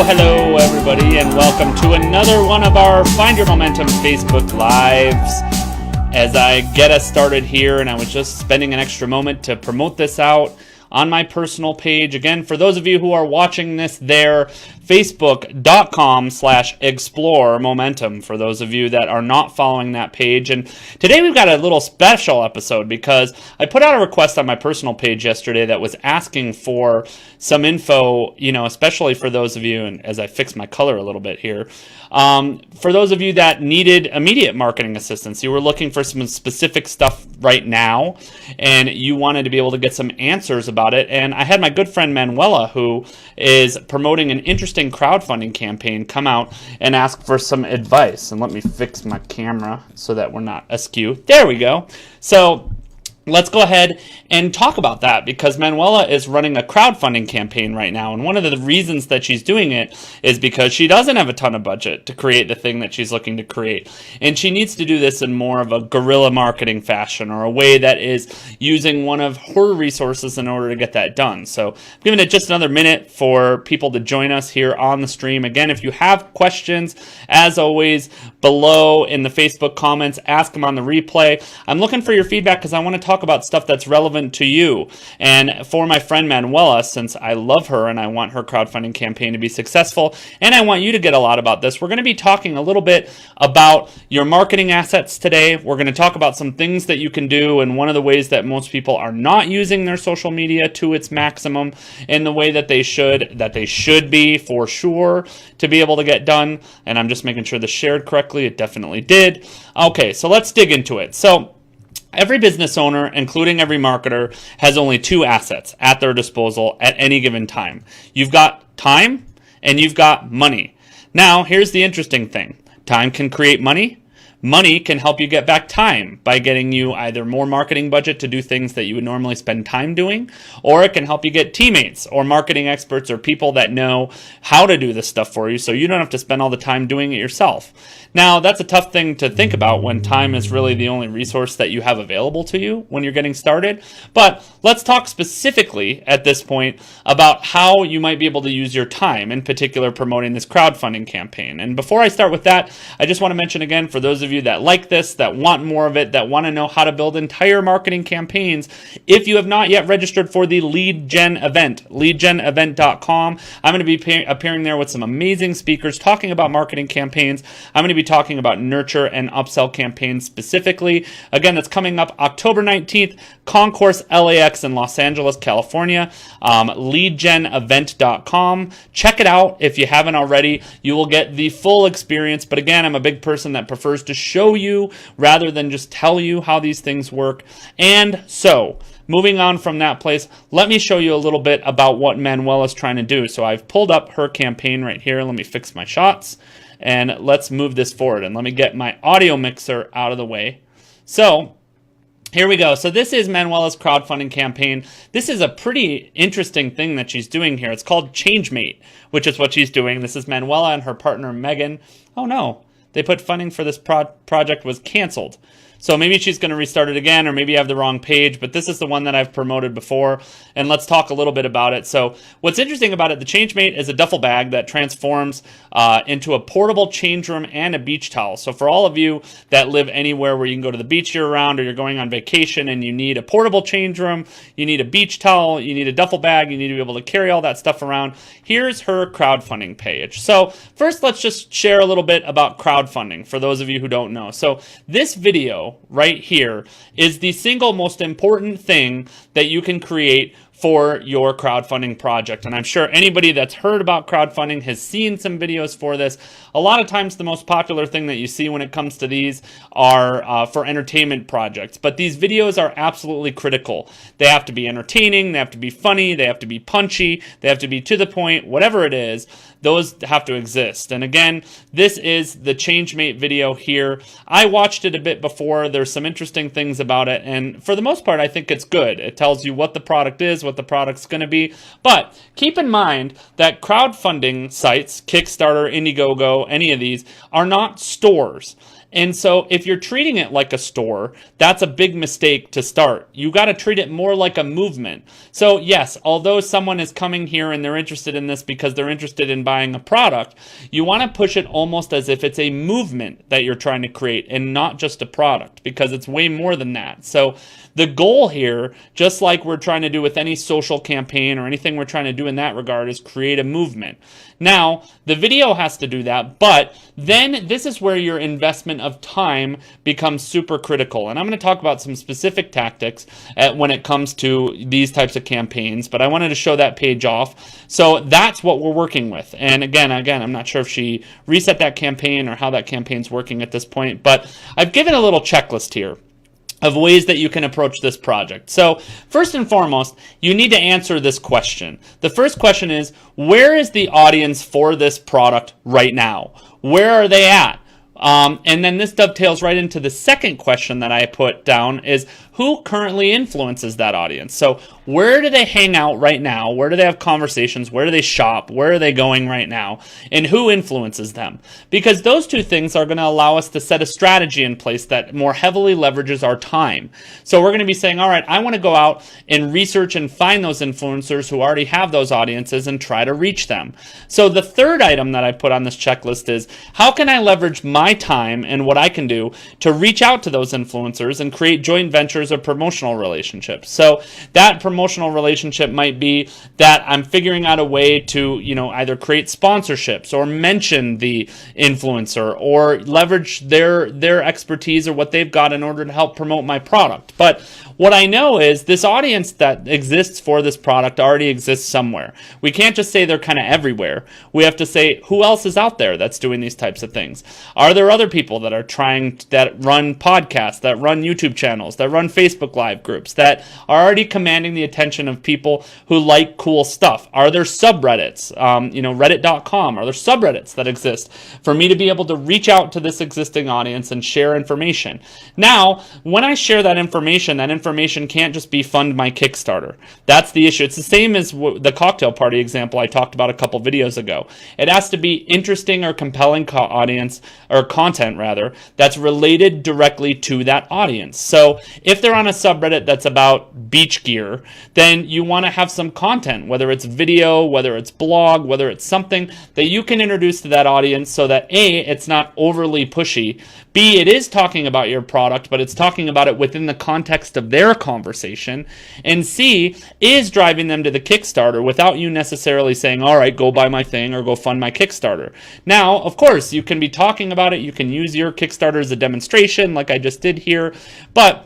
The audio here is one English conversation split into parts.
Hello, everybody, and welcome to another one of our Find Your Momentum Facebook Lives. As I get us started here, and I was just spending an extra moment to promote this out on my personal page. Again, for those of you who are watching this there, facebook.com/explore momentum, for those of you that are not following that page. And today we've got a little special episode because I put out a request on my personal page yesterday that was asking for some info, especially for those of you, and as I fix my color a little bit here, for those of you that needed immediate marketing assistance. You were looking for some specific stuff right now, and you wanted to be able to get some answers about it. And I had my good friend Manuela, who is promoting an interesting crowdfunding campaign, come out and ask for some advice. And let me fix my camera so that we're not askew. There we go. So let's go ahead and talk about that, because Manuela is running a crowdfunding campaign right now. And one of the reasons that she's doing it is because she doesn't have a ton of budget to create the thing that she's looking to create. And she needs to do this in more of a guerrilla marketing fashion, or a way that is using one of her resources in order to get that done. So I'm giving it just another minute for people to join us here on the stream. Again, if you have questions, as always, below in the Facebook comments, ask them on the replay. I'm looking for your feedback because I want to talk about stuff that's relevant to you. And for my friend Manuela, since I love her and I want her crowdfunding campaign to be successful, and I want you to get a lot about this, we're going to be talking a little bit about your marketing assets today. We're going to talk about some things that you can do, and one of the ways that most people are not using their social media to its maximum in the way that they should be, for sure, to be able to get done. And I'm just making sure this shared correctly. It definitely did. Okay, so let's dig into it. So every business owner, including every marketer, has only two assets at their disposal at any given time. You've got time and you've got money. Now, here's the interesting thing. Time can create money. Money can help you get back time by getting you either more marketing budget to do things that you would normally spend time doing, or it can help you get teammates or marketing experts or people that know how to do this stuff for you, so you don't have to spend all the time doing it yourself. Now, that's a tough thing to think about when time is really the only resource that you have available to you when you're getting started. But let's talk specifically at this point about how you might be able to use your time, in particular promoting this crowdfunding campaign. And before I start with that, I just want to mention again, for those of you that like this, that want more of it, that want to know how to build entire marketing campaigns, if you have not yet registered for the Lead Gen event, leadgenevent.com, I'm going to be appearing there with some amazing speakers talking about marketing campaigns. I'm going to be talking about nurture and upsell campaigns specifically. Again, that's coming up October 19th, Concourse LAX in Los Angeles, California, leadgenevent.com. Check it out if you haven't already. You will get the full experience. But again, I'm a big person that prefers to show you rather than just tell you how these things work. And so, moving on from that place, let me show you a little bit about what Manuela is trying to do. So I've pulled up her campaign right here. Let me fix my shots, and let's move this forward. And let me get my audio mixer out of the way. So here we go. So this is Manuela's crowdfunding campaign. This is a pretty interesting thing that she's doing here. It's called ChangeMate, which is what she's doing. This is Manuela and her partner Megan. Oh no, they put funding for this project was canceled. So maybe she's going to restart it again, or maybe I have the wrong page, but this is the one that I've promoted before, and let's talk a little bit about it. So what's interesting about it, the ChangeMate is a duffel bag that transforms into a portable change room and a beach towel. So for all of you that live anywhere where you can go to the beach year-round, or you're going on vacation and you need a portable change room, you need a beach towel, you need a duffel bag, you need to be able to carry all that stuff around, here's her crowdfunding page. So first, let's just share a little bit about crowdfunding for those of you who don't know. So this video right here is the single most important thing that you can create for your crowdfunding project. And I'm sure anybody that's heard about crowdfunding has seen some videos for this. A lot of times the most popular thing that you see when it comes to these are for entertainment projects. But these videos are absolutely critical. They have to be entertaining, they have to be funny, they have to be punchy, they have to be to the point, whatever it is, those have to exist. And again, this is the ChangeMate video here. I watched it a bit before. There's some interesting things about it, and for the most part, I think it's good. It tells you what the product is, what the product's going to be. But keep in mind that crowdfunding sites, Kickstarter, Indiegogo, any of these, are not stores. And so if you're treating it like a store, that's a big mistake to start. You got to treat it more like a movement. So yes, although someone is coming here and they're interested in this because they're interested in buying a product, you want to push it almost as if it's a movement that you're trying to create and not just a product, because it's way more than that. So the goal here, just like we're trying to do with any social campaign or anything we're trying to do in that regard, is create a movement. Now, the video has to do that, but then this is where your investment of time becomes super critical. And I'm going to talk about some specific tactics when it comes to these types of campaigns, but I wanted to show that page off. So that's what we're working with. And again, I'm not sure if she reset that campaign or how that campaign's working at this point, but I've given a little checklist here of ways that you can approach this project. So first and foremost, you need to answer this question. The first question is, where is the audience for this product right now? Where are they at? And then this dovetails right into the second question that I put down is, who currently influences that audience? So where do they hang out right now? Where do they have conversations? Where do they shop? Where are they going right now? And who influences them? Because those two things are going to allow us to set a strategy in place that more heavily leverages our time. So we're going to be saying, all right, I want to go out and research and find those influencers who already have those audiences and try to reach them. So the third item that I put on this checklist is, how can I leverage my time and what I can do to reach out to those influencers and create joint ventures or promotional relationships? So that promotional relationship might be that I'm figuring out a way to, either create sponsorships or mention the influencer or leverage their expertise or what they've got in order to help promote my product. But what I know is this audience that exists for this product already exists somewhere. We can't just say they're kind of everywhere. We have to say, who else is out there that's doing these types of things? Are there other people that that run podcasts, that run YouTube channels, that run Facebook Live groups, that are already commanding the attention of people who like cool stuff? Are there subreddits, reddit.com? Are there subreddits that exist for me to be able to reach out to this existing audience and share information? Now, when I share that information can't just be fund my Kickstarter. That's the issue. It's the same as the cocktail party example I talked about a couple videos ago. It has to be interesting or compelling audience, or content rather, that's related directly to that audience. So if they're on a subreddit that's about beach gear, then you want to have some content, whether it's video, whether it's blog, whether it's something that you can introduce to that audience so that A, it's not overly pushy, B, it is talking about your product, but it's talking about it within the context of their conversation, and C, is driving them to the Kickstarter without you necessarily saying, all right, go buy my thing or go fund my Kickstarter. Now, of course, you can be talking about it, you can use your Kickstarter as a demonstration like I just did here, but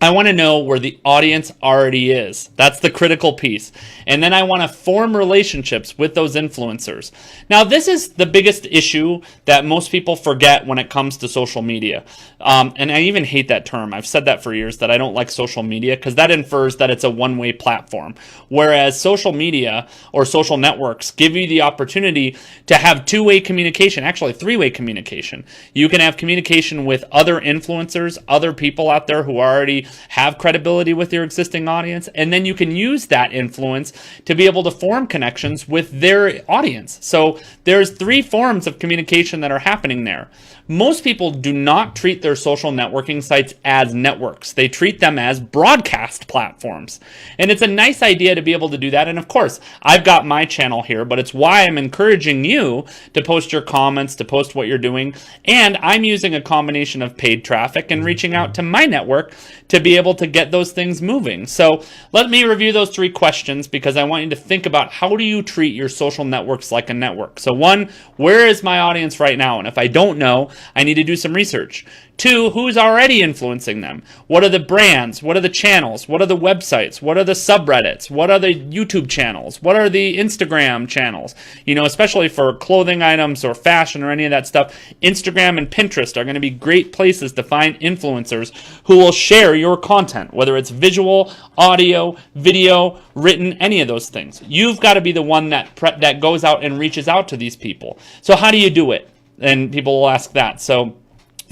I want to know where the audience already is. That's the critical piece. And then I want to form relationships with those influencers. Now, this is the biggest issue that most people forget when it comes to social media. And I even hate that term. I've said that for years, that I don't like social media, because that infers that it's a one-way platform. Whereas social media or social networks give you the opportunity to have two-way communication, actually three-way communication. You can have communication with other influencers, other people out there who already have credibility with your existing audience, and then you can use that influence to be able to form connections with their audience. So there's three forms of communication that are happening there. Most people do not treat their social networking sites as networks. They treat them as broadcast platforms. And it's a nice idea to be able to do that. And of course, I've got my channel here, but it's why I'm encouraging you to post your comments, to post what you're doing. And I'm using a combination of paid traffic and reaching out to my network to be able to get those things moving. So let me review those three questions, because I want you to think about, how do you treat your social networks like a network? So one, where is my audience right now? And if I don't know, I need to do some research. Two, who's already influencing them? What are the brands? What are the channels? What are the websites? What are the subreddits? What are the YouTube channels? What are the Instagram channels? Especially for clothing items or fashion or any of that stuff, Instagram and Pinterest are going to be great places to find influencers who will share your content, whether it's visual, audio, video, written, any of those things. You've got to be the one that goes out and reaches out to these people. So how do you do it? And people will ask that. So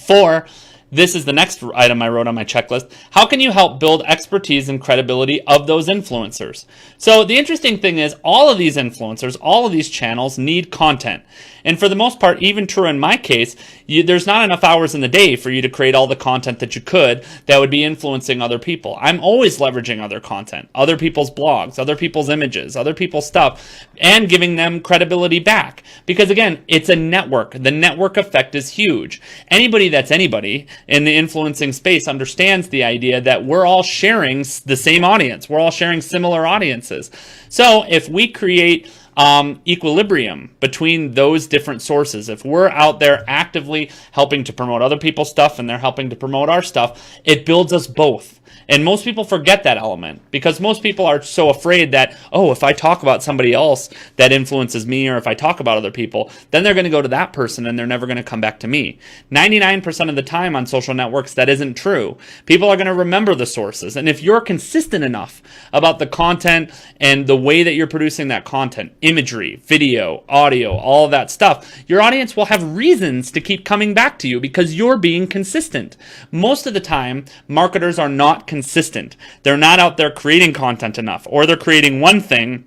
4, this is the next item I wrote on my checklist. How can you help build expertise and credibility of those influencers? So the interesting thing is all of these influencers, all of these channels need content. And for the most part, even true in my case, there's not enough hours in the day for you to create all the content that you could that would be influencing other people. I'm always leveraging other content, other people's blogs, other people's images, other people's stuff, and giving them credibility back. Because again, it's a network. The network effect is huge. Anybody that's anybody in the influencing space understands the idea that we're all sharing the same audience. We're all sharing similar audiences. So if we create equilibrium between those different sources, if we're out there actively helping to promote other people's stuff and they're helping to promote our stuff, it builds us both. And most people forget that element because most people are so afraid that, oh, if I talk about somebody else that influences me, or if I talk about other people, then they're going to go to that person and they're never going to come back to me. 99% of the time on social networks, that isn't true. People are going to remember the sources. And if you're consistent enough about the content and the way that you're producing that content, imagery, video, audio, all of that stuff, your audience will have reasons to keep coming back to you because you're being consistent. Most of the time, marketers are not consistent. They're not out there creating content enough, or they're creating one thing,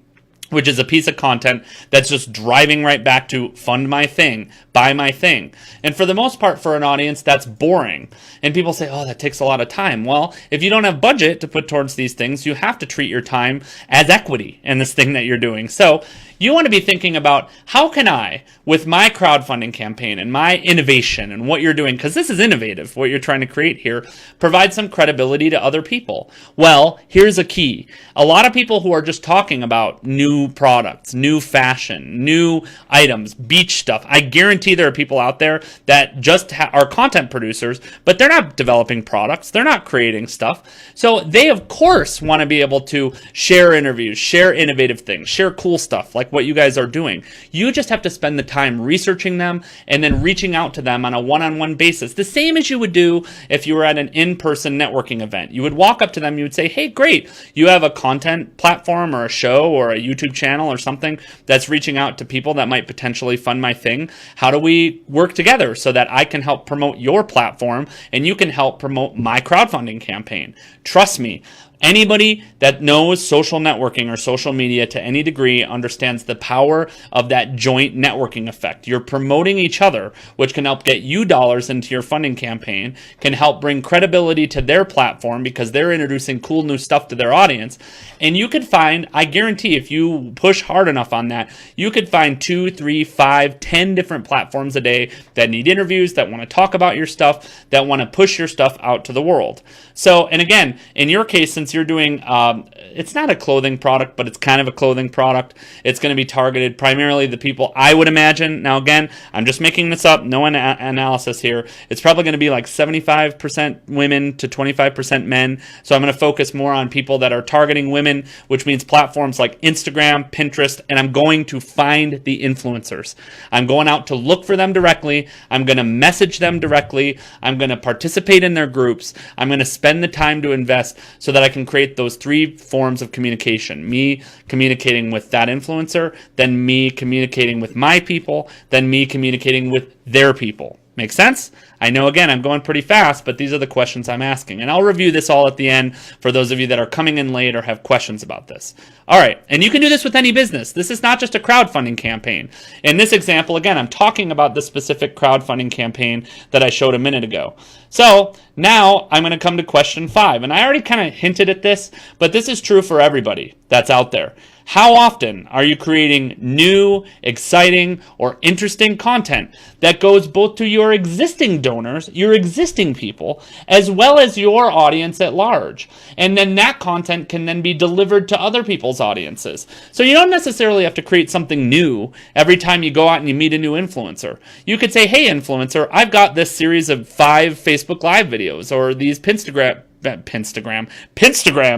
which is a piece of content that's just driving right back to fund my thing, buy my thing. And for the most part, for an audience, that's boring. And people say, oh, that takes a lot of time. Well, if you don't have budget to put towards these things, you have to treat your time as equity in this thing that you're doing. So you want to be thinking about, how can I, with my crowdfunding campaign and my innovation and what you're doing, because this is innovative, what you're trying to create here, provide some credibility to other people? Well, here's a key. A lot of people who are just talking about new products, new fashion, new items, beach stuff, I guarantee there are people out there that just are content producers, but they're not developing products. They're not creating stuff. So they, of course, want to be able to share interviews, share innovative things, share cool stuff like what you guys are doing. You just have to spend the time researching them and then reaching out to them on a one-on-one basis, the same as you would do if you were at an in-person networking event. You would walk up to them, you would say, hey, great, you have a content platform or a show or a YouTube channel or something that's reaching out to people that might potentially fund my thing. How do we work together so that I can help promote your platform and you can help promote my crowdfunding campaign? Trust me, anybody that knows social networking or social media to any degree understands the power of that joint networking effect. You're promoting each other, which can help get you dollars into your funding campaign, can help bring credibility to their platform because they're introducing cool new stuff to their audience. And you could find, I guarantee if you push hard enough on that, you could find 2, 3, 5, 10 different platforms a day that need interviews, that want to talk about your stuff, that want to push your stuff out to the world. So, and again, in your case, since you're doing, it's not a clothing product, but it's kind of a clothing product. It's going to be targeted primarily the people, I would imagine. Now, again, I'm just making this up. No analysis here. It's probably going to be like 75% women to 25% men. So I'm going to focus more on people that are targeting women, which means platforms like Instagram, Pinterest, and I'm going to find the influencers. I'm going out to look for them directly. I'm going to message them directly. I'm going to participate in their groups. I'm going to spend the time to invest so that I can create those 3 forms of communication. Me communicating with that influencer, then me communicating with my people, then me communicating with their people. Make sense? I know, again, I'm going pretty fast, but these are the questions I'm asking. And I'll review this all at the end for those of you that are coming in late or have questions about this. All right, and you can do this with any business. This is not just a crowdfunding campaign. In this example, again, I'm talking about the specific crowdfunding campaign that I showed a minute ago. So now I'm going to come to question 5. And I already kind of hinted at this, but this is true for everybody that's out there. How often are you creating new, exciting, or interesting content that goes both to your existing donors, your existing people, as well as your audience at large? And then that content can then be delivered to other people's audiences. So you don't necessarily have to create something new every time you go out and you meet a new influencer. You could say, hey, influencer, I've got this series of 5 Facebook Live videos or these Pinterest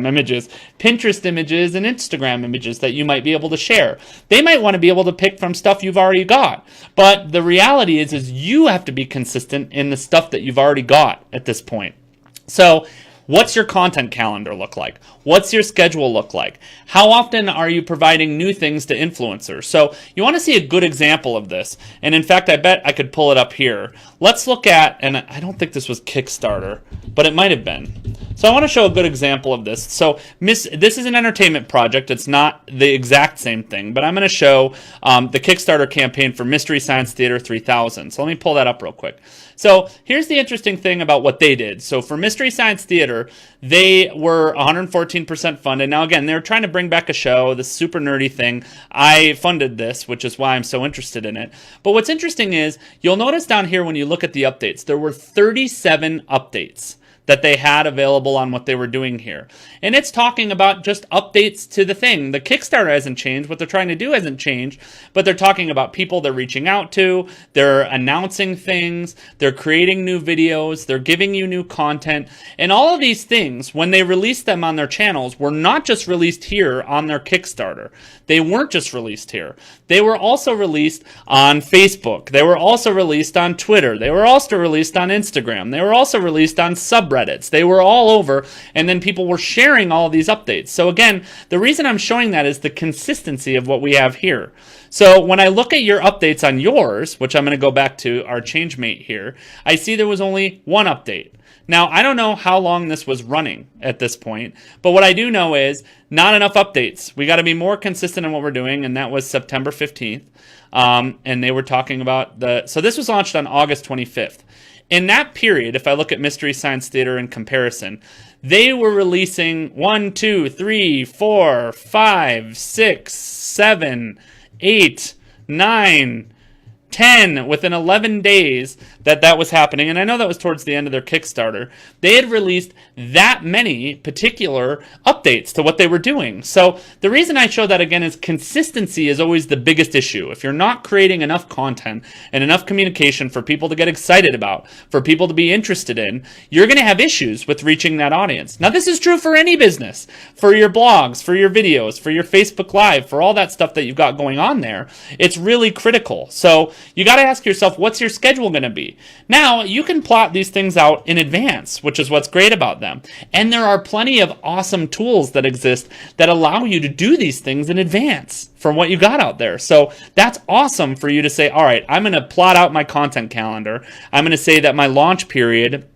images, Pinterest images, and Instagram images that you might be able to share. They might want to be able to pick from stuff you've already got. But the reality is you have to be consistent in the stuff that you've already got at this point. So What's your content calendar look like? What's your schedule look like? How often are you providing new things to influencers? So you want to see a good example of this. And in fact, I bet I could pull it up here. Let's look at, and I don't think this was Kickstarter, but it might have been. So I want to show a good example of this. So this is an entertainment project. It's not the exact same thing, but I'm going to show the Kickstarter campaign for Mystery Science Theater 3000. So let me pull that up real quick. So here's the interesting thing about what they did. So for Mystery Science Theater, they were 114% funded. Now again, they were trying to bring back a show, this super nerdy thing. I funded this, which is why I'm so interested in it. But what's interesting is, you'll notice down here when you look at the updates, there were 37 updates that they had available on what they were doing here. And it's talking about just updates to the thing. The Kickstarter hasn't changed. What they're trying to do hasn't changed, but they're talking about people they're reaching out to. They're announcing things. They're creating new videos. They're giving you new content. And all of these things, when they released them on their channels, were not just released here on their Kickstarter. They weren't just released here. They were also released on Facebook. They were also released on Twitter. They were also released on Instagram. They were also released on subreddits. They were all over, and then people were sharing all of these updates. So again, the reason I'm showing that is the consistency of what we have here. So when I look at your updates on yours, which I'm going to go back to our ChangeMate here, I see there was only one update. Now, I don't know how long this was running at this point, but what I do know is not enough updates. We got to be more consistent in what we're doing, and that was September 15th. And they were talking about so this was launched on August 25th. In that period, if I look at Mystery Science Theater in comparison, they were releasing 1, 2, 3, 4, 5, 6, 7, 8, 9, 10 within 11 days that was happening. And I know that was towards the end of their Kickstarter. They had released that many particular updates to what they were doing. So the reason I show that again is consistency is always the biggest issue. If you're not creating enough content and enough communication for people to get excited about, for people to be interested in, you're going to have issues with reaching that audience. Now, this is true for any business, for your blogs, for your videos, for your Facebook Live, for all that stuff that you've got going on there. It's really critical. So you got to ask yourself, what's your schedule going to be? Now, you can plot these things out in advance, which is what's great about them. And there are plenty of awesome tools that exist that allow you to do these things in advance from what you got out there. So that's awesome for you to say, all right, I'm going to plot out my content calendar. I'm going to say that my launch period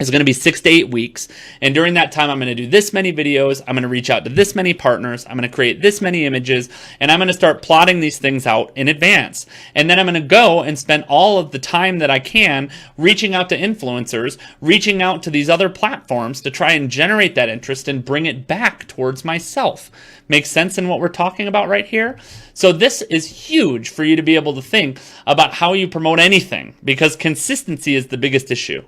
is going to be 6 to 8 weeks. And during that time, I'm going to do this many videos. I'm going to reach out to this many partners. I'm going to create this many images. And I'm going to start plotting these things out in advance. And then I'm going to go and spend all of the time that I can reaching out to influencers, reaching out to these other platforms to try and generate that interest and bring it back towards myself. Make sense in what we're talking about right here? So this is huge for you to be able to think about how you promote anything, because consistency is the biggest issue.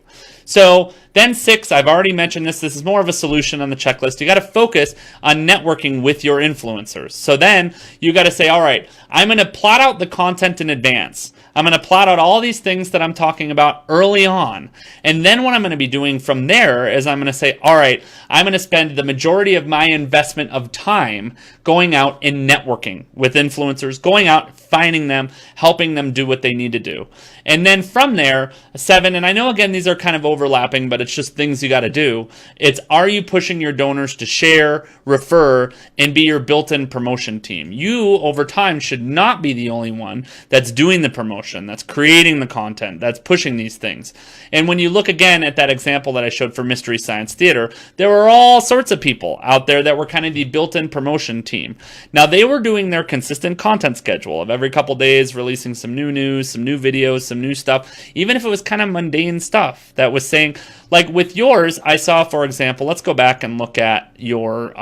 So then 6, I've already mentioned this. This is more of a solution on the checklist. You got to focus on networking with your influencers. So then you got to say, all right, I'm going to plot out the content in advance. I'm going to plot out all these things that I'm talking about early on. And then what I'm going to be doing from there is I'm going to say, all right, I'm going to spend the majority of my investment of time going out and networking with influencers, going out, finding them, helping them do what they need to do. And then from there, 7, and I know again these are kind of overlapping, but it's just things you got to do. It's, are you pushing your donors to share, refer, and be your built-in promotion team? You, over time, should not be the only one that's doing the promotion, that's creating the content, that's pushing these things. And when you look again at that example that I showed for Mystery Science Theater, there were all sorts of people out there that were kind of the built-in promotion team. Now, they were doing their consistent content schedule of every couple days releasing some new news, some new videos, some new stuff, even if it was kind of mundane stuff that was saying, like with yours, I saw, for example, let's go back and look at your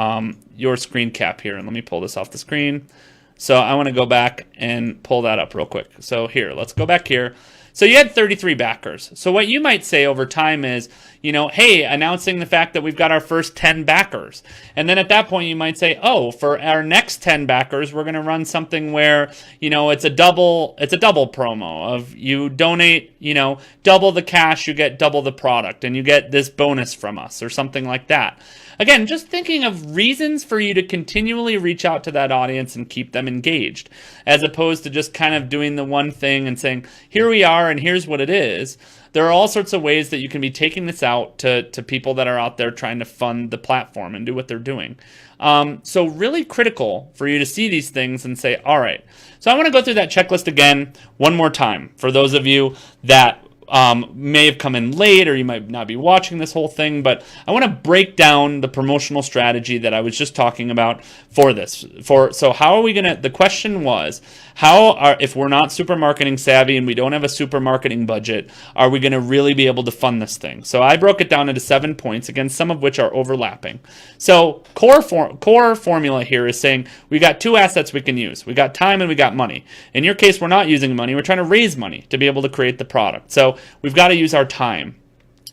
screen cap here, and let me pull this off the screen. So I want to go back and pull that up real quick. So here, let's go back here. So you had 33 backers. So what you might say over time is, you know, hey, announcing the fact that we've got our first 10 backers. And then at that point you might say, oh, for our next 10 backers, we're going to run something where, you know, it's a double promo of you donate, you know, double the cash, you get double the product, and you get this bonus from us or something like that. Again, just thinking of reasons for you to continually reach out to that audience and keep them engaged, as opposed to just kind of doing the one thing and saying, here we are and here's what it is. there are all sorts of ways that you can be taking this out to people that are out there trying to fund the platform and do what they're doing. So really critical for you to see these things and say, all right. So I want to go through that checklist again one more time for those of you that may have come in late, or you might not be watching this whole thing, but I want to break down the promotional strategy that I was just talking about for this. So how are we going to, the question was, if we're not super marketing savvy and we don't have a super marketing budget, are we going to really be able to fund this thing? So I broke it down into 7 points, again, some of which are overlapping. So core formula here is saying we got 2 assets we can use. We got time and we got money. In your case, we're not using money. We're trying to raise money to be able to create the product. So we've got to use our time.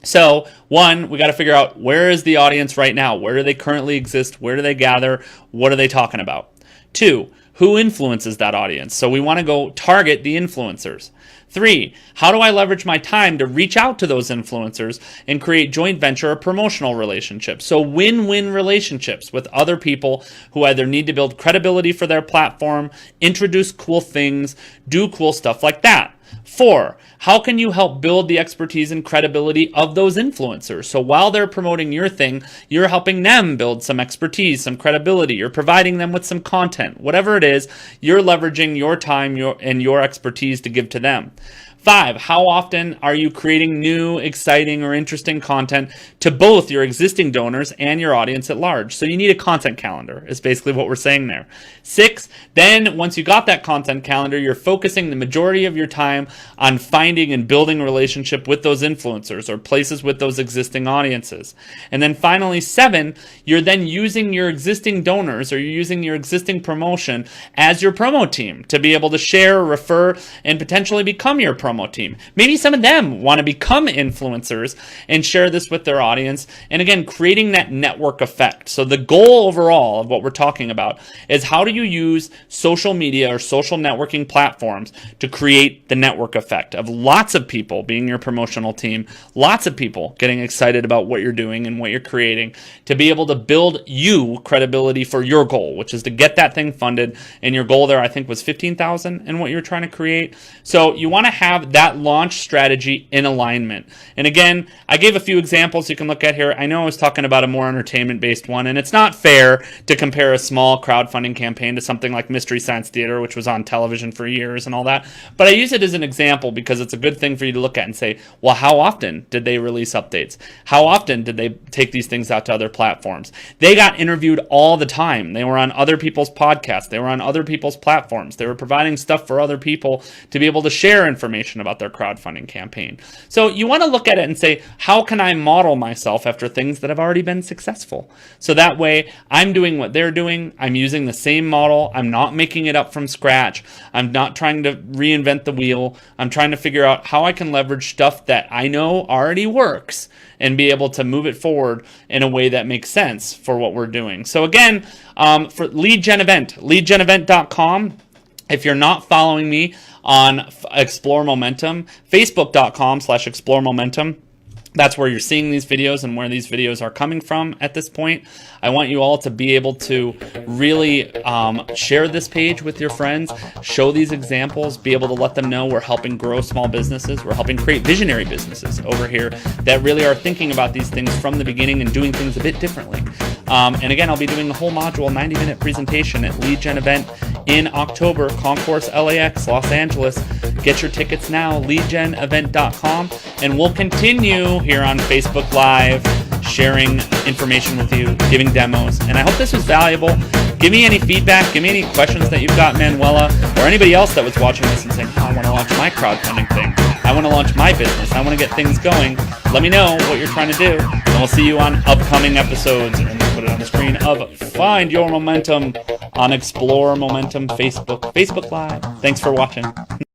So, 1, we got to figure out, where is the audience right now? Where do they currently exist? Where do they gather? What are they talking about? 2, who influences that audience? So we want to go target the influencers. 3, how do I leverage my time to reach out to those influencers and create joint venture or promotional relationships? So win-win relationships with other people who either need to build credibility for their platform, introduce cool things, do cool stuff like that. 4, how can you help build the expertise and credibility of those influencers? So while they're promoting your thing, you're helping them build some expertise, some credibility. You're providing them with some content. Whatever it is, you're leveraging your time and your expertise to give to them. 5, how often are you creating new, exciting, or interesting content to both your existing donors and your audience at large? So you need a content calendar, is basically what we're saying there. 6, then once you got that content calendar, you're focusing the majority of your time on finding and building a relationship with those influencers or places with those existing audiences. And then finally, 7, you're then using your existing donors or you're using your existing promotion as your promo team to be able to share, refer, and potentially become your promo team. Maybe some of them want to become influencers and share this with their audience. And again, creating that network effect. So the goal overall of what we're talking about is, how do you use social media or social networking platforms to create the network effect of lots of people being your promotional team, lots of people getting excited about what you're doing and what you're creating, to be able to build you credibility for your goal, which is to get that thing funded. And your goal there, I think, was 15,000 in what you're trying to create. So you want to have that launch strategy in alignment. And again, I gave a few examples you can look at here. I know I was talking about a more entertainment-based one, and it's not fair to compare a small crowdfunding campaign to something like Mystery Science Theater, which was on television for years and all that. But I use it as an example because it's a good thing for you to look at and say, well, how often did they release updates? How often did they take these things out to other platforms? They got interviewed all the time. They were on other people's podcasts. They were on other people's platforms. They were providing stuff for other people to be able to share information about their crowdfunding campaign. So you want to look at it and say, how can I model myself after things that have already been successful? So that way I'm doing what they're doing. I'm using the same model. I'm not making it up from scratch. I'm not trying to reinvent the wheel. I'm trying to figure out how I can leverage stuff that I know already works and be able to move it forward in a way that makes sense for what we're doing. So again, for lead gen event, leadgenevent.com. If you're not following me on Explore Momentum, facebook.com/Explore Momentum. That's where you're seeing these videos and where these videos are coming from at this point. I want you all to be able to really share this page with your friends, show these examples, be able to let them know we're helping grow small businesses. We're helping create visionary businesses over here that really are thinking about these things from the beginning and doing things a bit differently. And again, I'll be doing the whole module, 90-minute presentation at Lead Gen event in October, Concourse LAX, Los Angeles. Get your tickets now, leadgenevent.com, and we'll continue here on Facebook Live, sharing information with you, giving demos. And I hope this was valuable. Give me any feedback, give me any questions that you've got, Manuela, or anybody else that was watching this and saying, oh, I want to launch my crowdfunding thing. I want to launch my business. I want to get things going. Let me know what you're trying to do, and we'll see you on upcoming episodes. And we'll put it on the screen of Find Your Momentum on Explore Momentum Facebook Live. Thanks for watching.